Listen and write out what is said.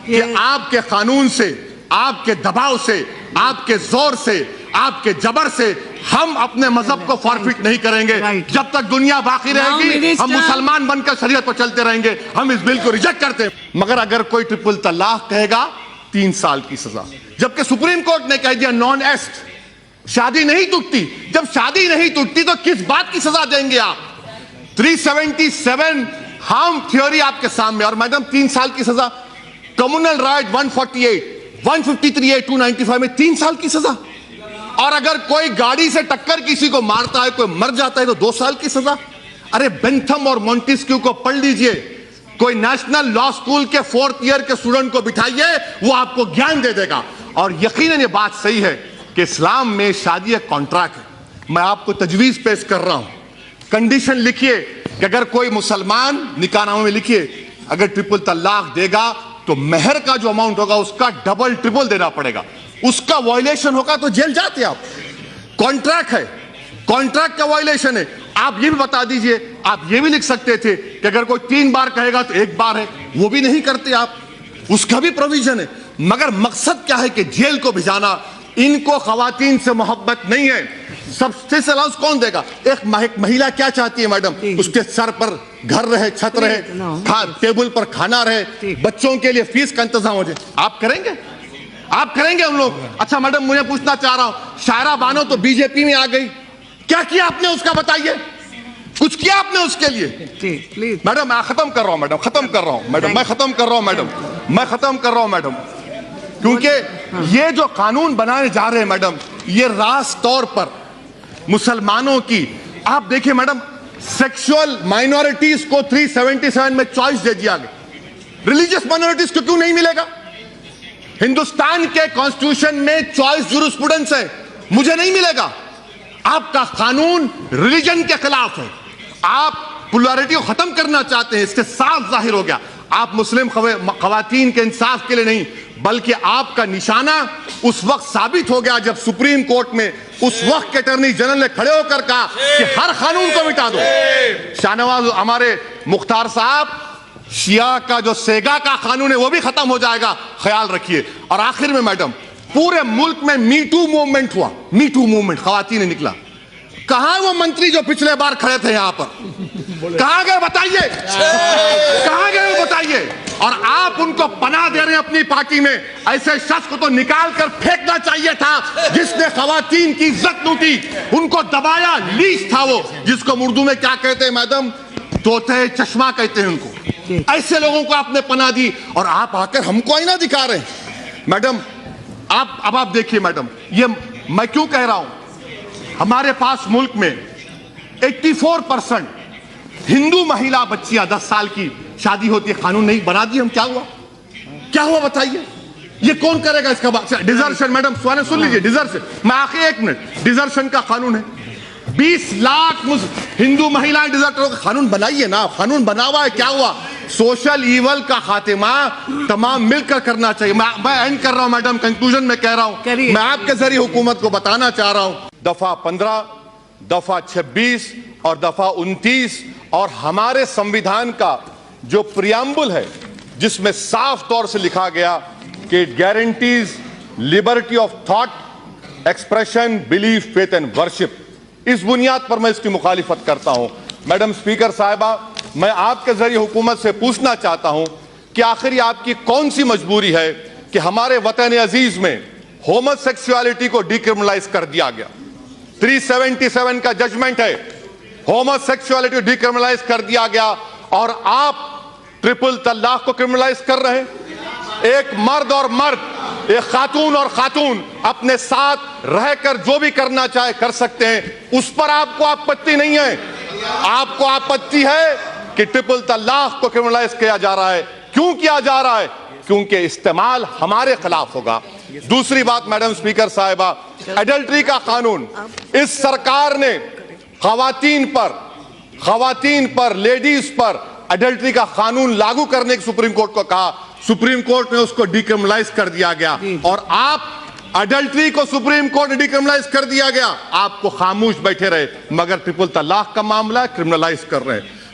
کہ آپ کے قانون سے، آپ کے دباؤ سے، آپ کے زور سے، آپ کے جبر سے ہم اپنے مذہب کو فارفٹ نہیں کریں گے. جب تک دنیا باقی رہے گی ہم مسلمان بن کر شریعت پر چلتے رہیں گے. ہم اس بل کو ریجیکٹ کرتے ہیں. مگر اگر کوئی ٹرپل طلاق کہے گا 3 سال کی سزا، جبکہ سپریم کورٹ نے کہہ دیا نان ایسٹ، شادی نہیں ٹوٹتی. جب شادی نہیں ٹوٹتی تو کس بات کی سزا دیں گے آپ؟ 377 ہارم تھیوری آپ کے سامنے. اور میڈم 3 سال کی سزا. کمیونل رائٹ 148 153 295 میں 3 سال کی سزا. اور اگر کوئی گاڑی سے ٹکر کسی کو مارتا ہے، کوئی مر جاتا ہے تو 2 سال کی سزا. ارے بینتھم اور مونٹسکیو کو پڑھ لیجئے. کوئی نیشنل لا سکول کے 4th ایئر کے اسٹوڈنٹ کو بٹھائیے، وہ آپ کو گیان دے دے گا. اور یقیناً یہ بات صحیح ہے کہ اسلام میں شادی ایک کانٹریکٹ ہے. میں آپ کو تجویز پیش کر رہا ہوں. کنڈیشن لکھیے کہ اگر کوئی مسلمان نکاح نامے میں لکھیے اگر ٹرپل طلاق دے گا تو مہر کا جو اماؤنٹ ہوگا اس کا ڈبل ٹرپل دینا پڑے گا. اس کا وائلیشن ہوگا تو جیل جاتے آپ. کانٹریکٹ ہے، کانٹریکٹ کا وائلیشن ہے. آپ یہ بھی بتا دیجئے. آپ یہ بھی لکھ سکتے تھے کہ اگر کوئی 3 بار کہے گا تو 1 بار ہے. وہ بھی نہیں کرتے آپ. اس کا بھی پروویژن ہے. مگر مقصد کیا ہے کہ جیل کو بھجانا. ان کو خواتین سے محبت نہیں ہے. سبسٹنس الاؤنس کون دے گا؟ ایک مہیلا کیا چاہتی ہے میڈم؟ اس کے سر پر گھر رہے، چھت رہے، ٹیبل پر کھانا رہے، بچوں کے لیے فیس کا انتظام ہو جائے. آپ کریں گے؟ آپ کریں گے ہم لوگ؟ اچھا میڈم مجھے پوچھنا چاہ رہا ہوں، شائرہ بانو تو بی جے پی میں آ گئی. کیا کیا آپ نے اس کا بتائیے؟ کچھ کیا آپ نے اس کے لیے؟ میڈم میں ختم کر رہا ہوں. میڈم ختم کر رہا ہوں. میڈم میں ختم کر رہا ہوں. میڈم میں ختم کر رہا ہوں. میڈم کیونکہ یہ جو قانون بنانے جا رہے ہیں میڈم، یہ راست طور پر مسلمانوں کی، آپ دیکھیں میڈم سیکشول مائنورٹیز کو 377 میں چوائس دے دیا گیا. ریلیجیس مائنورٹیز کو کیوں نہیں ملے گا؟ ہندوستان کے کانسٹیٹیوشن میں چوائس جورسپروڈنس ہے، مجھے نہیں ملے گا. آپ کا قانون ریلیجن کے خلاف ہے. آپ پولیرٹی کو ختم کرنا چاہتے ہیں. اس سے صاف ظاہر ہو گیا آپ مسلم خواتین کے انصاف کے لیے نہیں، بلکہ آپ کا نشانہ اس وقت ثابت ہو گیا جب سپریم کورٹ میں اس وقت کے اٹارنی جنرل نے کھڑے ہو کر کہا کہ ہر قانون کو مٹا دو. شاہ نواز ہمارے مختار صاحب، شیعہ کا جو سیگا کا قانون ہے وہ بھی ختم ہو جائے گا، خیال رکھیے. اور آخر میں میڈم پورے ملک میں می ٹو موومنٹ ہوا. می ٹو موومنٹ خواتین نے نکلا. کہاں وہ منتری جو پچھلے بار کھڑے تھے یہاں پر؟ کہاں گئے بتائیے؟ کہاں گئے وہ بتائیے؟ اور آپ ان کو پناہ دے رہے ہیں اپنی پارٹی میں. ایسے شخص کو تو نکال کر پھینکنا چاہیے تھا جس نے خواتین کی عزت لوٹی، ان کو دبایا. لیچ تھا وہ، جس کو اردو میں کیا کہتے ہیں میڈم؟ طوطے چشمہ کہتے ہیں ان کو. ایسے لوگوں کو آپ نے پناہ دی اور آپ آ کر ہم کو آئینہ دکھا رہے ہیں. میڈم اب آپ دیکھیے میڈم، یہ میں کیوں کہہ رہا ہوں؟ ہمارے پاس ملک میں 84% ہندو مہیلا بچیاں 10 سال کی شادی ہوتی ہے. قانون نہیں بنا دی ہم. کیا ہوا؟ کیا ہوا بتائیے؟ یہ کون کرے گا اس کا بات؟ ڈیزرشن میڈم سن لیجیے. ڈیزرشن میں آخر 1 منٹ. ڈیزرشن کا قانون ہے. 20 لاکھ ہندو مہیلائیں ڈیزرٹ کا قانون بنائیے نا. قانون بنا ہوا ہے. کیا ہوا؟ سوشل ایول کا خاتمہ تمام مل کر کرنا چاہیے. میں اینڈ کر رہا ہوں میڈم. کنکلوژن میں کہہ رہا ہوں، میں آپ کے ذریعے حکومت کو بتانا چاہ رہا ہوں، دفعہ 15 دفعہ 26 اور دفعہ 29 اور ہمارے سمویدھان کا جو پریامبل ہے جس میں صاف طور سے لکھا گیا کہ guarantees liberty of thought, expression, belief, faith and worship. اس بنیاد پر میں اس کی مخالفت کرتا ہوں. میڈم اسپیکر صاحبہ، میں آپ کے ذریعے حکومت سے پوچھنا چاہتا ہوں کہ آخر یہ آپ کی کون سی مجبوری ہے کہ ہمارے وطن عزیز میں ہومو سیکسوالٹی کو ڈیکرمنلائز کر دیا گیا. 377 کا ججمنٹ ہے، ہومو سیکسوالٹی کو ڈیکرمنلائز کر دیا گیا اور آپ ٹرپل طلاق کو کرمنلائز کر رہے ہیں. ایک مرد اور مرد، ایک خاتون اور خاتون اپنے ساتھ رہ کر جو بھی کرنا چاہے کر سکتے ہیں. اس پر آپ کو آپتی نہیں ہے. آپ کو آپتی ہے کہ ٹرپل طلاق کو کرمنلائز کیا جا رہا ہے. کیوں کیا جا رہا ہے؟ کیونکہ استعمال ہمارے خلاف ہوگا. دوسری بات میڈم اسپیکر صاحبہ، ایڈلٹری کا قانون اس سرکار نے خواتین پر لیڈیز پر ایڈلٹری کا قانون لاگو کرنے کی سپریم کورٹ کو کہا. سپریم کورٹ نے اس کو ڈیکرمنلائز کر دیا گیا اور آپ ایڈلٹری کو سپریم کورٹ نے ڈیکرمنلائز کر دیا گیا. آپ کو خاموش بیٹھے رہے مگر ٹرپل طلاق کا معاملہ کرمنلائز کر رہے ہیں.